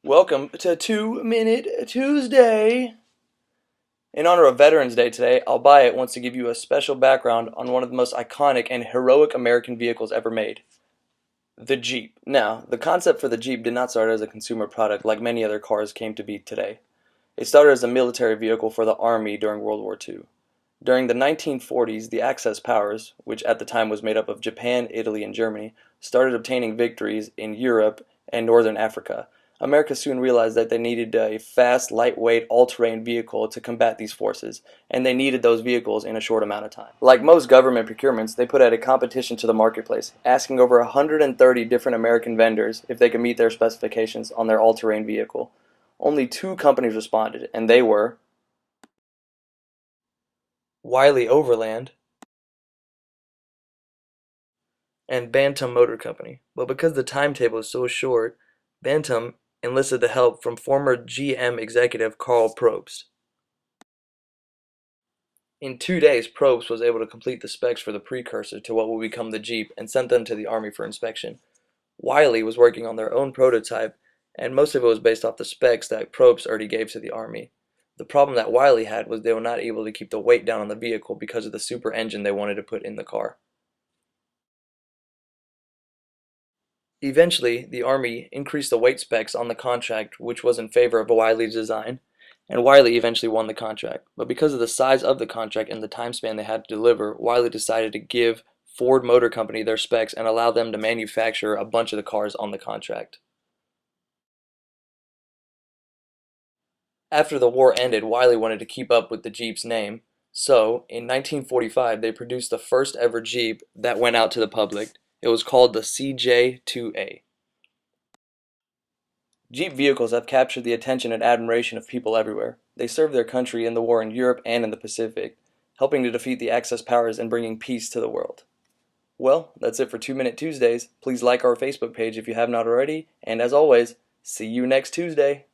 Welcome to 2-Minute Tuesday. In honor of Veterans Day today, illbuy.it wants to give you a special background on one of the most iconic and heroic American vehicles ever made, the Jeep. Now, the concept for the Jeep did not start as a consumer product like many other cars came to be today. It started as a military vehicle for the Army during World War II. During the 1940s, the Axis powers, which at the time was made up of Japan, Italy, and Germany, started obtaining victories in Europe and Northern Africa. America soon realized that they needed a fast, lightweight, all-terrain vehicle to combat these forces, and they needed those vehicles in a short amount of time. Like most government procurements, they put out a competition to the marketplace, asking over 130 different American vendors if they could meet their specifications on their all-terrain vehicle. Only 2 companies responded, and they were Wiley-Overland and Bantam Motor Company. But because the timetable is so short, Bantam enlisted the help from former GM executive Carl Probst. In 2 days, Probst was able to complete the specs for the precursor to what would become the Jeep and sent them to the Army for inspection. Wiley was working on their own prototype, and most of it was based off the specs that Probst already gave to the Army. The problem that Wiley had was they were not able to keep the weight down on the vehicle because of the super engine they wanted to put in the car. Eventually, the Army increased the weight specs on the contract, which was in favor of Wiley's design, and Wiley eventually won the contract. But because of the size of the contract and the time span they had to deliver, Wiley decided to give Ford Motor Company their specs and allow them to manufacture a bunch of the cars on the contract. After the war ended, Wiley wanted to keep up with the Jeep's name, so in 1945 they produced the first ever Jeep that went out to the public. It was called the CJ2A. Jeep vehicles have captured the attention and admiration of people everywhere. They served their country in the war in Europe and in the Pacific, helping to defeat the Axis powers and bringing peace to the world. Well, that's it for 2-Minute Tuesdays. Please like our Facebook page if you have not already, and as always, see you next Tuesday.